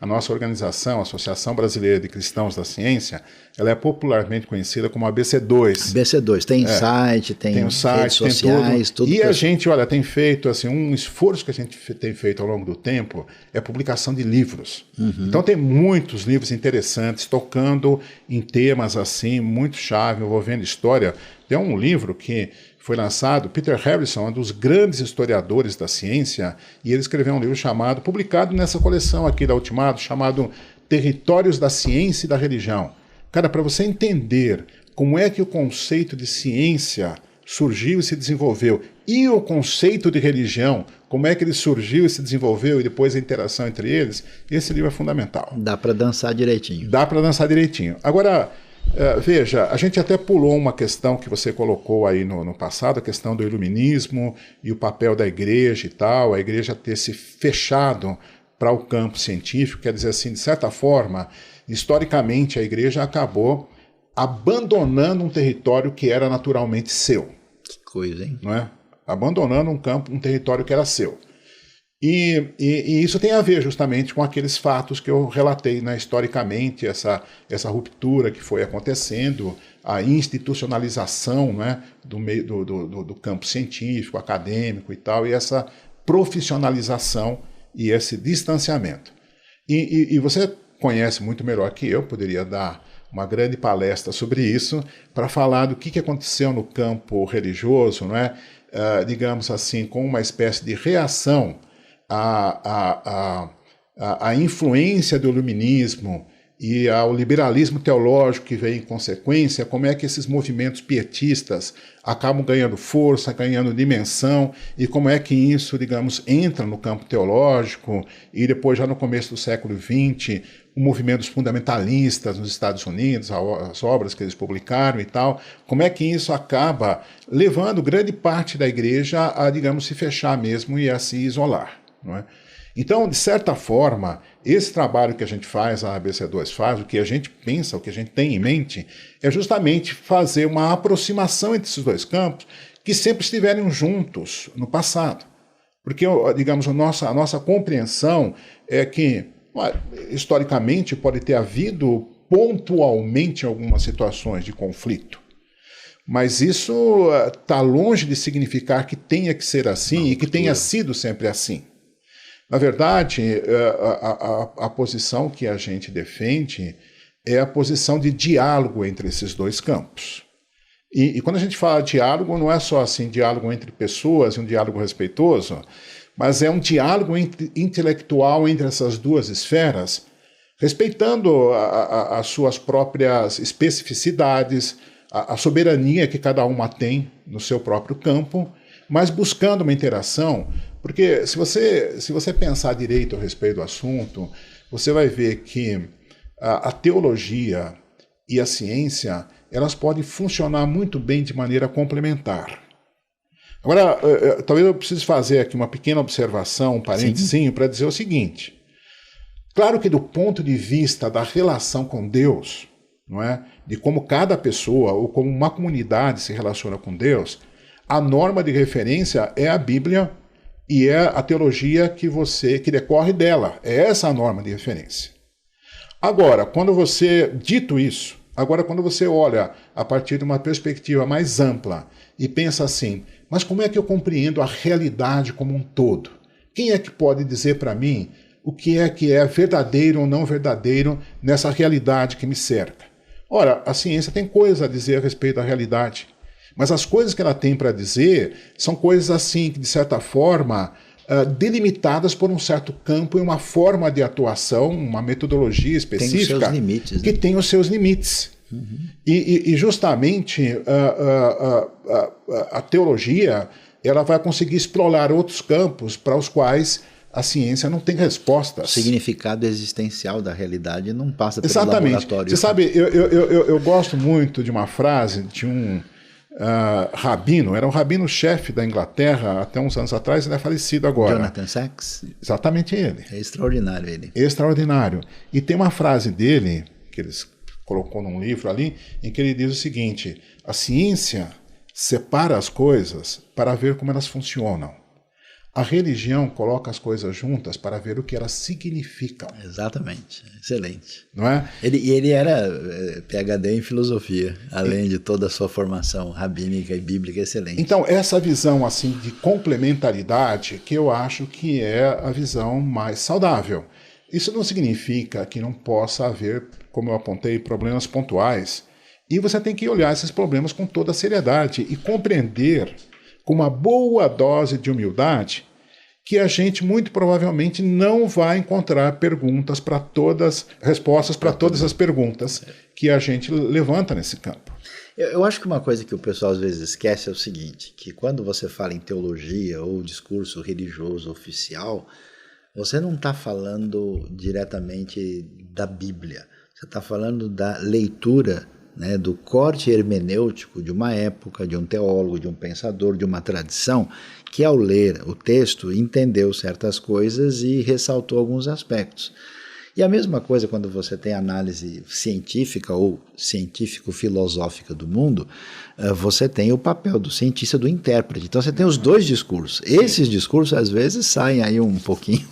A nossa organização, a Associação Brasileira de Cristãos da Ciência, ela é popularmente conhecida como ABC2. ABC2, tem site, tem o site, redes sociais, tudo. E a gente, olha, tem feito assim, um esforço que a gente tem feito ao longo do tempo é a publicação de livros. Então tem muitos livros interessantes, tocando em temas assim, muito chave, envolvendo história. Tem um livro que foi lançado, Peter Harrison, um dos grandes historiadores da ciência, e ele escreveu um livro publicado nessa coleção aqui da Ultimato, chamado Territórios da Ciência e da Religião. Cara, para você entender como é que o conceito de ciência surgiu e se desenvolveu, e o conceito de religião, como é que ele surgiu e se desenvolveu, e depois a interação entre eles, esse livro é fundamental. Dá para dançar direitinho. Dá para dançar direitinho. Agora, veja, a gente até pulou uma questão que você colocou aí no passado, a questão do iluminismo e o papel da igreja e tal, a igreja ter se fechado para o campo científico, quer dizer assim, de certa forma, historicamente a igreja acabou abandonando um território que era naturalmente seu. Que coisa, hein? Não é? Abandonando um território que era seu. E isso tem a ver justamente com aqueles fatos que eu relatei, né, historicamente, essa ruptura que foi acontecendo, a institucionalização, né, do campo científico, acadêmico e tal, e essa profissionalização e esse distanciamento. E você conhece muito melhor que eu, poderia dar uma grande palestra sobre isso, para falar do que aconteceu no campo religioso, não é? Digamos assim, com uma espécie de reação a influência do iluminismo e ao liberalismo teológico que vem em consequência, como é que esses movimentos pietistas acabam ganhando força, ganhando dimensão, e como é que isso, digamos, entra no campo teológico, e depois, já no começo do século XX, o movimento dos fundamentalistas nos Estados Unidos, as obras que eles publicaram e tal, como é que isso acaba levando grande parte da igreja a, digamos, se fechar mesmo e a se isolar, não é? Então, de certa forma, esse trabalho que a gente faz, a ABC2 faz, o que a gente pensa, o que a gente tem em mente, é justamente fazer uma aproximação entre esses dois campos que sempre estiveram juntos no passado. Porque, digamos, a nossa compreensão é que, historicamente, pode ter havido pontualmente algumas situações de conflito. Mas isso está longe de significar que tenha que ser assim e que tenha sido sempre assim. Na verdade, a posição que a gente defende é a posição de diálogo entre esses dois campos. E quando a gente fala diálogo, não é só assim diálogo entre pessoas e um diálogo respeitoso, mas é um diálogo intelectual entre essas duas esferas, respeitando as suas próprias especificidades, a soberania que cada uma tem no seu próprio campo, mas buscando uma interação. Porque se você pensar direito a respeito do assunto, você vai ver que a teologia e a ciência, elas podem funcionar muito bem de maneira complementar. Agora, talvez eu precise fazer aqui uma pequena observação, um parentezinho, para dizer o seguinte. Claro que do ponto de vista da relação com Deus, não é? De como cada pessoa ou como uma comunidade se relaciona com Deus, a norma de referência é a Bíblia e é a teologia que decorre dela. É essa a norma de referência. Agora, quando você olha a partir de uma perspectiva mais ampla e pensa assim, mas como é que eu compreendo a realidade como um todo? Quem é que pode dizer para mim o que é verdadeiro ou não verdadeiro nessa realidade que me cerca? Ora, a ciência tem coisas a dizer a respeito da realidade. Mas as coisas que ela tem para dizer são coisas assim, que de certa forma, delimitadas por um certo campo e uma forma de atuação, uma metodologia específica que tem os seus limites. Uhum. E justamente a teologia ela vai conseguir explorar outros campos para os quais a ciência não tem respostas. O significado existencial da realidade não passa pelo laboratório. Você sabe, eu gosto muito de uma frase de um rabino, era um rabino-chefe da Inglaterra até uns anos atrás, ele é falecido agora. Jonathan Sacks? Exatamente ele. É extraordinário ele. Extraordinário. E tem uma frase dele, que ele colocou num livro ali, em que ele diz o seguinte: a ciência separa as coisas para ver como elas funcionam. A religião coloca as coisas juntas para ver o que elas significam. Exatamente, excelente. Não é? Ele era PhD em filosofia, além de toda a sua formação rabínica e bíblica excelente. Então, essa visão assim de complementaridade que eu acho que é a visão mais saudável. Isso não significa que não possa haver, como eu apontei, problemas pontuais. E você tem que olhar esses problemas com toda a seriedade e compreender com uma boa dose de humildade que a gente muito provavelmente não vai encontrar respostas para todas as perguntas que a gente levanta nesse campo. Eu acho que uma coisa que o pessoal às vezes esquece é o seguinte, que quando você fala em teologia ou discurso religioso oficial, você não está falando diretamente da Bíblia, você está falando da leitura, né, do corte hermenêutico de uma época, de um teólogo, de um pensador, de uma tradição, que ao ler o texto entendeu certas coisas e ressaltou alguns aspectos. E a mesma coisa quando você tem análise científica ou científico-filosófica do mundo, você tem o papel do cientista, do intérprete. Então você tem os dois discursos. Esses discursos às vezes saem aí um pouquinho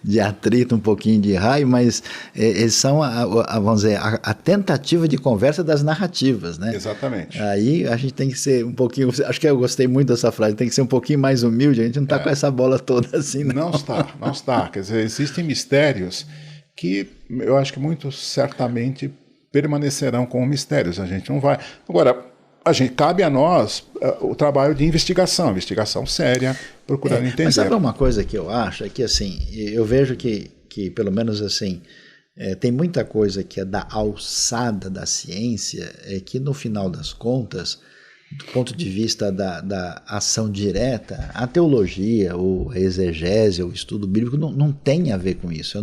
de atrito, um pouquinho de raio, mas eles são, vamos dizer, a tentativa de conversa das narrativas, né? Exatamente. Aí a gente tem que ser um pouquinho, acho que eu gostei muito dessa frase, tem que ser um pouquinho mais humilde, a gente não está com essa bola toda assim. Não está. Quer dizer, existem mistérios que eu acho que muito certamente permanecerão como mistérios. A gente não vai... Agora, cabe a nós o trabalho de investigação séria, procurando entender. Mas sabe uma coisa que eu acho? É que assim, eu vejo que pelo menos assim, tem muita coisa que é da alçada da ciência, que no final das contas, do ponto de vista da ação direta, a teologia, a exegese, o estudo bíblico não tem a ver com isso. Eu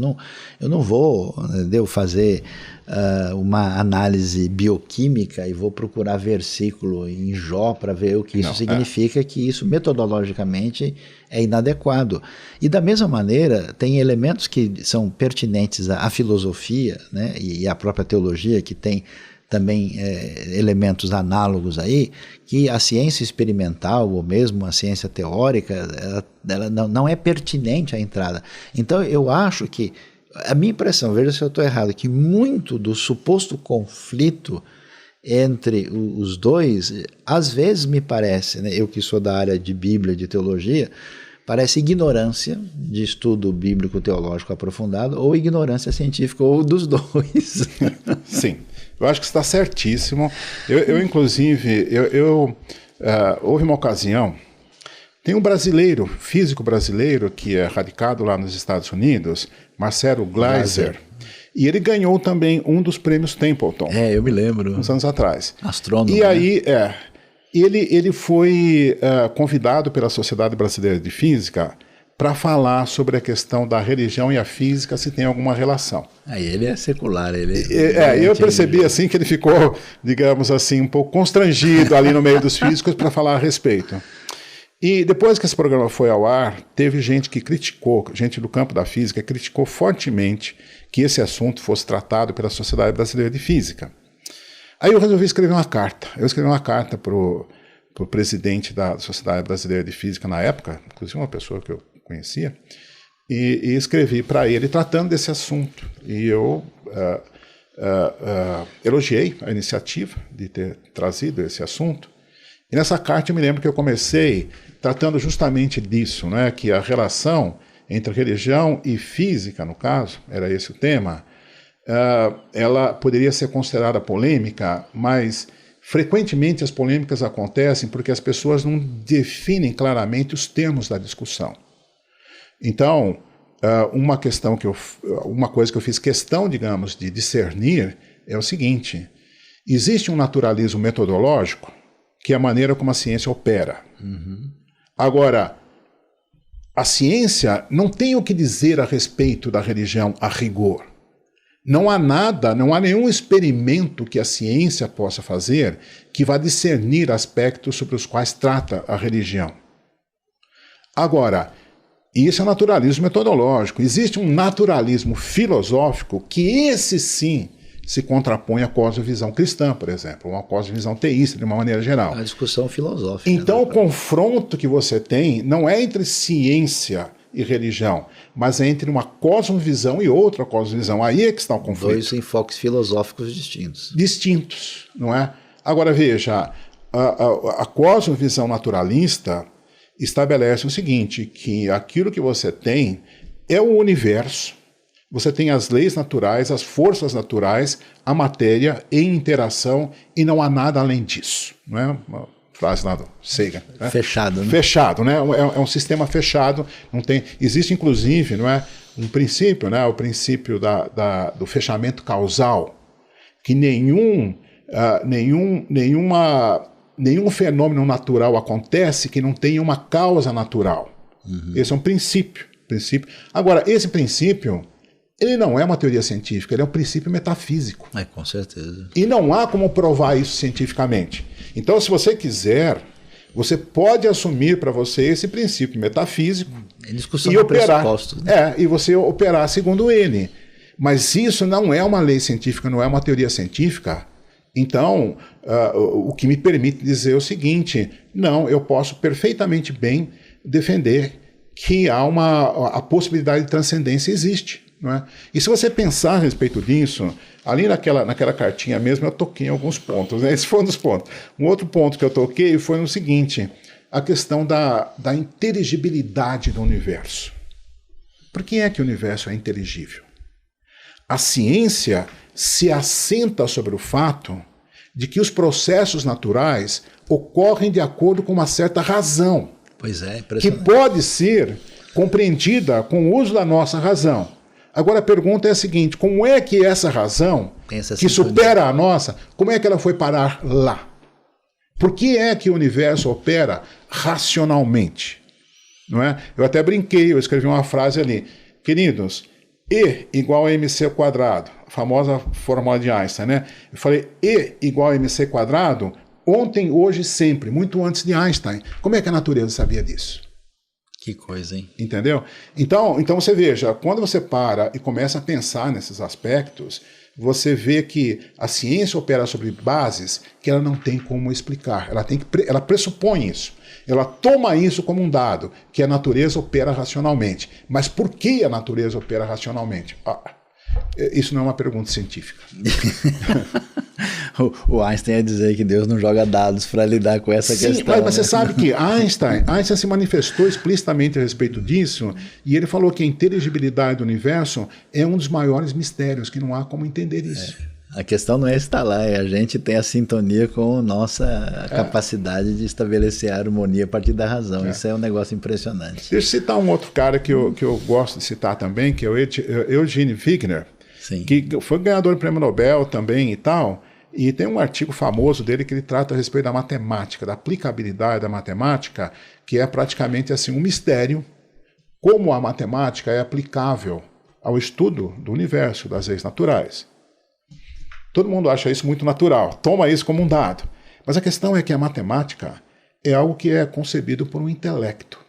não vou fazer uma análise bioquímica e vou procurar versículo em Jó para ver o que isso significa, que isso metodologicamente é inadequado. E da mesma maneira, tem elementos que são pertinentes à filosofia, né, e à própria teologia, que tem também elementos análogos aí, que a ciência experimental ou mesmo a ciência teórica, ela não é pertinente à entrada. Então eu acho que, a minha impressão, veja se eu estou errado, que muito do suposto conflito entre os dois, às vezes me parece, né, eu que sou da área de Bíblia, de teologia, parece ignorância de estudo bíblico teológico aprofundado ou ignorância científica, ou dos dois. Sim. Eu acho que está certíssimo. Inclusive, houve uma ocasião, tem um brasileiro, físico brasileiro, que é radicado lá nos Estados Unidos, Marcelo Gleiser, e ele ganhou também um dos prêmios Templeton. Eu me lembro. Uns anos atrás. Astrônomo. E aí, ele foi convidado pela Sociedade Brasileira de Física para falar sobre a questão da religião e a física, se tem alguma relação. Aí ele é secular. Eu percebi assim que ele ficou, digamos assim, um pouco constrangido ali no meio dos físicos para falar a respeito. E depois que esse programa foi ao ar, teve gente que criticou, gente do campo da física, criticou fortemente que esse assunto fosse tratado pela Sociedade Brasileira de Física. Aí eu resolvi escrever uma carta. Eu escrevi uma carta para o presidente da Sociedade Brasileira de Física na época, inclusive uma pessoa que eu conhecia, e escrevi para ele tratando desse assunto. E eu elogiei a iniciativa de ter trazido esse assunto. E nessa carta eu me lembro que eu comecei tratando justamente disso, né, que a relação entre religião e física, no caso, era esse o tema, ela poderia ser considerada polêmica, mas frequentemente as polêmicas acontecem porque as pessoas não definem claramente os termos da discussão. Então, uma coisa que eu fiz questão, digamos, de discernir é o seguinte: existe um naturalismo metodológico, que é a maneira como a ciência opera. Uhum. Agora, a ciência não tem o que dizer a respeito da religião a rigor. Não há nenhum experimento que a ciência possa fazer que vá discernir aspectos sobre os quais trata a religião. Agora, isso é naturalismo metodológico. Existe um naturalismo filosófico que esse sim se contrapõe à cosmovisão cristã, por exemplo, ou à cosmovisão teísta, de uma maneira geral. É uma discussão filosófica. Então, o confronto que você tem não é entre ciência e religião, mas é entre uma cosmovisão e outra cosmovisão. Aí é que está o conflito. Dois enfoques filosóficos distintos. Distintos, não é? Agora, veja, a cosmovisão naturalista estabelece o seguinte, que aquilo que você tem é o universo, você tem as leis naturais, as forças naturais, a matéria em interação e não há nada além disso. Não é uma frase lá do Sagan. Né? Fechado, né? Fechado, né? É um sistema fechado. Não tem, existe, inclusive, não é, um princípio, né? O princípio do fechamento causal, que nenhum fenômeno natural acontece que não tenha uma causa natural. Esse é um princípio. Agora, esse princípio, ele não é uma teoria científica, ele é um princípio metafísico. Com certeza. E não há como provar isso cientificamente. Então, se você quiser, você pode assumir para você esse princípio metafísico discussão e operar. Né? E você operar segundo ele. Mas isso não é uma lei científica, não é uma teoria científica. Então, o que me permite dizer o seguinte, não, eu posso perfeitamente bem defender que a possibilidade de transcendência existe. Não é? E se você pensar a respeito disso, ali naquela cartinha mesmo eu toquei em alguns pontos, né? Esse foi um dos pontos. Um outro ponto que eu toquei foi no seguinte, a questão da inteligibilidade do universo. Por que é que o universo é inteligível? A ciência se assenta sobre o fato de que os processos naturais ocorrem de acordo com uma certa razão, Pois é, que pode ser compreendida com o uso da nossa razão. Agora a pergunta é a seguinte, como é que essa razão, que supera a nossa, como é que ela foi parar lá? Por que é que o universo opera racionalmente? Não é? Eu até brinquei, eu escrevi uma frase ali, queridos, E igual a mc ao quadrado, a famosa fórmula de Einstein, né? Eu falei, E igual a mc quadrado, ontem, hoje, sempre, muito antes de Einstein. Como é que a natureza sabia disso? Que coisa, hein? Entendeu? Então você veja, quando você para e começa a pensar nesses aspectos, você vê que a ciência opera sobre bases que ela não tem como explicar. Ela pressupõe isso. Ela toma isso como um dado, que a natureza opera racionalmente. Mas por que a natureza opera racionalmente? Isso não é uma pergunta científica. O Einstein ia dizer que Deus não joga dados para lidar com essa questão. Mas você sabe que Einstein se manifestou explicitamente a respeito disso, e ele falou que a inteligibilidade do universo é um dos maiores mistérios, que não há como entender isso. A questão não é estar lá, é a gente ter a sintonia com a nossa capacidade de estabelecer a harmonia a partir da razão. Isso é um negócio impressionante. Deixa eu citar um outro cara que eu gosto de citar também, que é o Eugene Wigner, Sim. que foi ganhador do Prêmio Nobel também e tal, e tem um artigo famoso dele que ele trata a respeito da matemática, da aplicabilidade da matemática, que é praticamente assim um mistério, como a matemática é aplicável ao estudo do universo, das leis naturais. Todo mundo acha isso muito natural, toma isso como um dado. Mas a questão é que a matemática é algo que é concebido por um intelecto.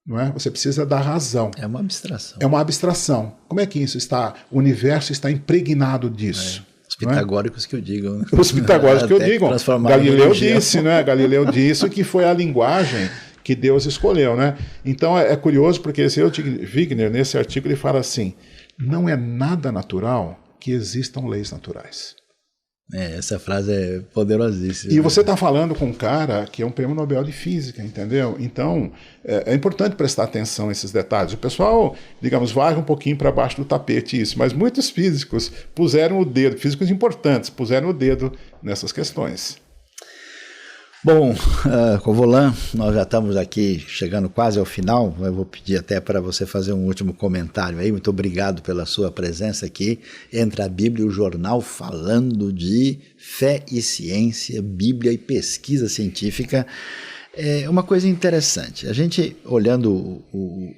Não é? Você precisa da razão. É uma abstração. É uma abstração. Como é que isso está? O universo está impregnado disso. Os pitagóricos que o digam. Né? Os pitagóricos que o digam. Galileu disse, né? Galileu disse que foi a linguagem que Deus escolheu, né? Então é curioso porque esse Eugene Wigner, nesse artigo, ele fala assim, não é nada natural que existam leis naturais. Essa frase é poderosíssima. E você está falando com um cara que é um prêmio Nobel de Física, entendeu? Então, é importante prestar atenção a esses detalhes. O pessoal, digamos, varre um pouquinho para baixo do tapete isso, mas muitos físicos puseram o dedo, físicos importantes, puseram o dedo nessas questões. Bom, Covolan, nós já estamos aqui chegando quase ao final. Eu vou pedir até para você fazer um último comentário aí. Muito obrigado pela sua presença aqui. Entre a Bíblia e o Jornal, falando de fé e ciência, Bíblia e pesquisa científica. É uma coisa interessante. A gente, olhando o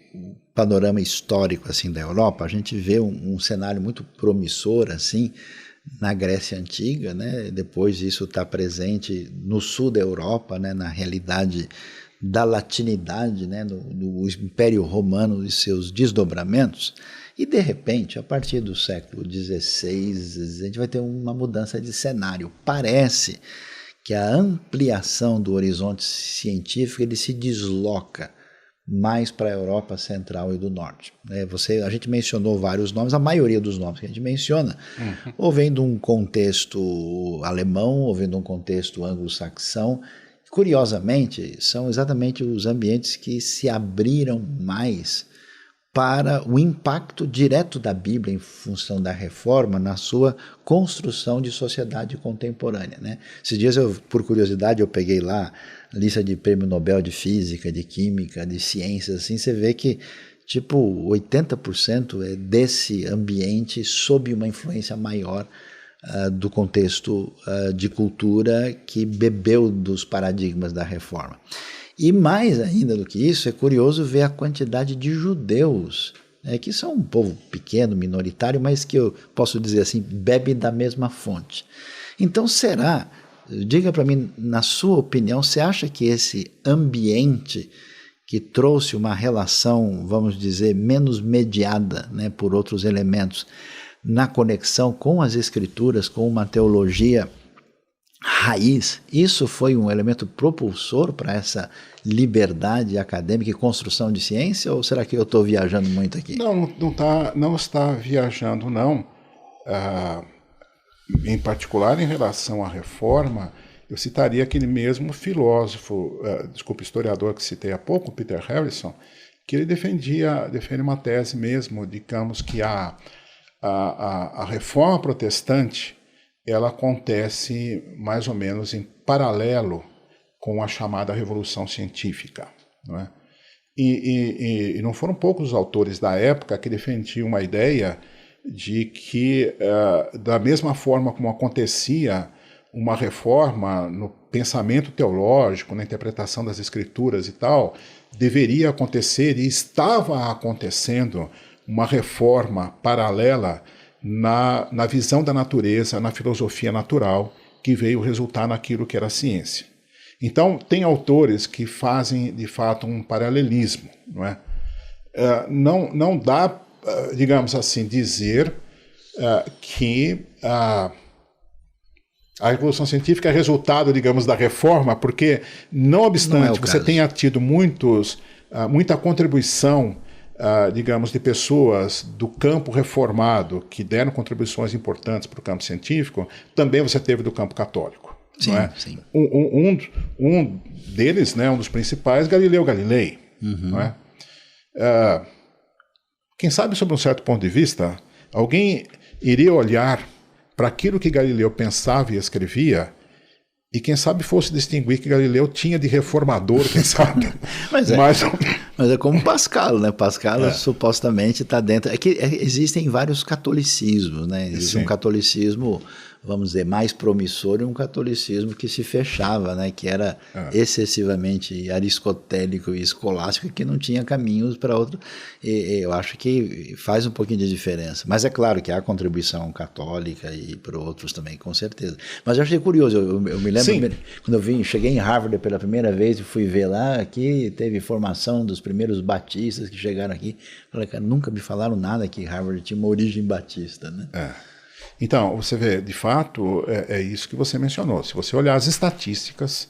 panorama histórico assim, da Europa, a gente vê um cenário muito promissor, assim, na Grécia Antiga, né? Depois isso está presente no sul da Europa, né? Na realidade da latinidade, né? No Império Romano e seus desdobramentos. E, de repente, a partir do século XVI, a gente vai ter uma mudança de cenário. Parece que a ampliação do horizonte científico ele se desloca mais para a Europa Central e do Norte. A gente mencionou vários nomes, a maioria dos nomes que a gente menciona, ou vem de um contexto alemão, ou vem de um contexto anglo-saxão. Curiosamente, são exatamente os ambientes que se abriram mais para o impacto direto da Bíblia em função da reforma na sua construção de sociedade contemporânea, né? Esses dias, por curiosidade, eu peguei lá a lista de prêmio Nobel de Física, de Química, de Ciências, assim, você vê que tipo 80% é desse ambiente sob uma influência maior do contexto de cultura que bebeu dos paradigmas da reforma. E mais ainda do que isso, é curioso ver a quantidade de judeus, que são um povo pequeno, minoritário, mas que eu posso dizer assim, bebe da mesma fonte. Então diga para mim, na sua opinião, você acha que esse ambiente que trouxe uma relação, vamos dizer, menos mediada, né, por outros elementos, na conexão com as escrituras, com uma teologia raiz, isso foi um elemento propulsor para essa liberdade acadêmica e construção de ciência, ou será que eu estou viajando muito aqui? Não está viajando, não. Em particular, em relação à reforma, eu citaria aquele mesmo filósofo, historiador que citei há pouco, Peter Harrison, que ele defende uma tese mesmo, digamos que a reforma protestante ela acontece mais ou menos em paralelo com a chamada Revolução Científica, não é? E não foram poucos os autores da época que defendiam uma ideia de que, da mesma forma como acontecia uma reforma no pensamento teológico, na interpretação das escrituras e tal, deveria acontecer e estava acontecendo uma reforma paralela na visão da natureza, na filosofia natural, que veio resultar naquilo que era a ciência. Então, tem autores que fazem, de fato, um paralelismo, não é? Não dá, digamos assim, dizer que a Revolução Científica é resultado, digamos, da reforma, porque, não obstante você tenha tido muita contribuição, digamos, de pessoas do campo reformado que deram contribuições importantes para o campo científico, também você teve do campo católico. Sim, não é? Sim. Um deles, né, um dos principais, Galileu Galilei. Não é? Quem sabe, sob um certo ponto de vista, alguém iria olhar para aquilo que Galileu pensava e escrevia, e quem sabe fosse distinguir que Galileu tinha de reformador, quem sabe. Mas é como Pascal, né? Pascal supostamente está dentro. É que existem vários catolicismos, né? Existe um catolicismo, vamos dizer, mais promissor e um catolicismo que se fechava, né? Que era excessivamente aristotélico e escolástico, que não tinha caminhos para outro. E eu acho que faz um pouquinho de diferença. Mas é claro que há contribuição católica e para outros também, com certeza. Mas eu achei curioso, eu me lembro quando cheguei em Harvard pela primeira vez e fui ver lá, aqui teve formação dos primeiros batistas que chegaram aqui. Falei, cara, nunca me falaram nada que Harvard tinha uma origem batista, né? Então, você vê, de fato, é isso que você mencionou. Se você olhar as estatísticas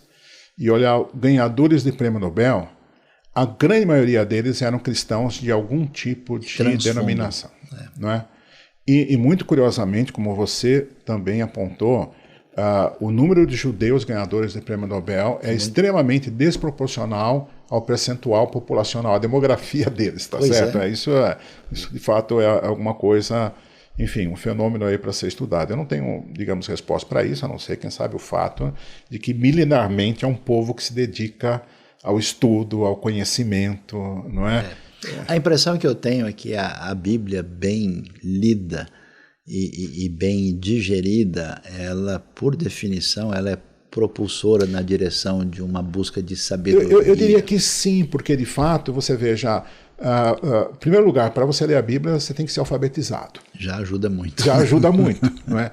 e olhar ganhadores de prêmio Nobel, a grande maioria deles eram cristãos de algum tipo de denominação. Não é? E muito curiosamente, como você também apontou, o número de judeus ganhadores de prêmio Nobel é extremamente desproporcional ao percentual populacional, a demografia deles, tá certo? Isso de fato é alguma coisa, enfim, um fenômeno aí para ser estudado. Eu não tenho, digamos, resposta para isso, a não ser, quem sabe, o fato de que milenarmente é um povo que se dedica ao estudo, ao conhecimento, não é? A impressão que eu tenho é que a Bíblia bem lida e bem digerida, ela, por definição, ela é propulsora na direção de uma busca de sabedoria. Eu diria que sim, porque de fato, você veja, em primeiro lugar, para você ler a Bíblia, você tem que ser alfabetizado. Já ajuda muito. Já ajuda muito, não é?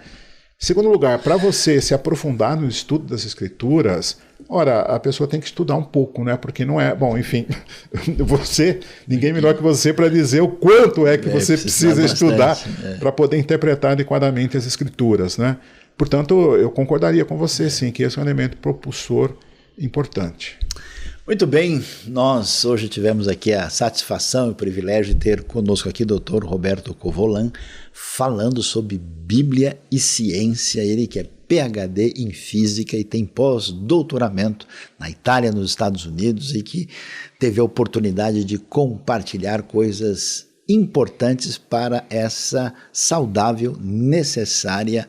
Segundo lugar, para você se aprofundar no estudo das Escrituras, ora, a pessoa tem que estudar um pouco, né? Porque não é... Bom, enfim, ninguém melhor que você para dizer o quanto é que você precisa estudar para poder interpretar adequadamente as Escrituras, né? Portanto, eu concordaria com você, sim, que esse é um elemento propulsor importante. Muito bem, nós hoje tivemos aqui a satisfação e o privilégio de ter conosco aqui o Dr. Roberto Covolan, falando sobre Bíblia e ciência. Ele que é PhD em Física e tem pós-doutoramento na Itália, nos Estados Unidos, e que teve a oportunidade de compartilhar coisas importantes para essa saudável, necessária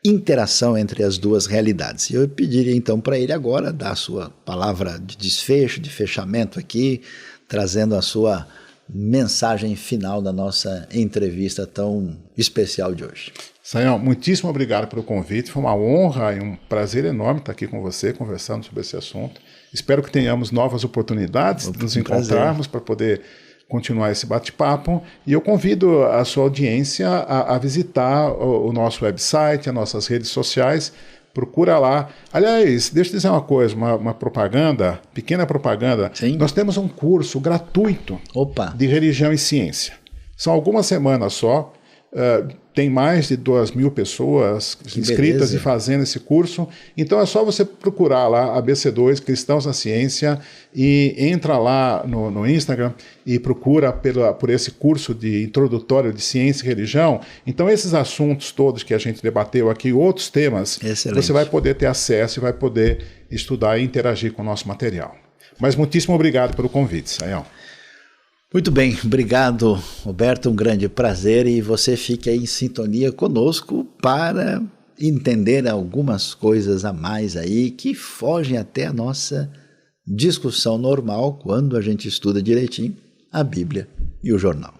interação entre as duas realidades. Eu pediria então para ele agora dar a sua palavra de desfecho, de fechamento aqui, trazendo a sua mensagem final da nossa entrevista tão especial de hoje. Sayão, muitíssimo obrigado pelo convite, foi uma honra e um prazer enorme estar aqui com você, conversando sobre esse assunto. Espero que tenhamos novas oportunidades de nos encontrarmos para poder continuar esse bate-papo, e eu convido a sua audiência a visitar o nosso website, as nossas redes sociais, procura lá. Aliás, deixa eu dizer uma coisa, uma propaganda, pequena propaganda. Sim. Nós temos um curso gratuito de religião e ciência. São algumas semanas só, tem mais de 2.000 pessoas inscritas e fazendo esse curso. Então é só você procurar lá ABC2, Cristãos na Ciência, e entra lá no Instagram e procura por esse curso de introdutório de ciência e religião. Então esses assuntos todos que a gente debateu aqui, outros temas, você vai poder ter acesso e vai poder estudar e interagir com o nosso material. Mas muitíssimo obrigado pelo convite, Sayão. Muito bem, obrigado, Roberto, um grande prazer, e você fique aí em sintonia conosco para entender algumas coisas a mais aí que fogem até a nossa discussão normal quando a gente estuda direitinho a Bíblia e o jornal.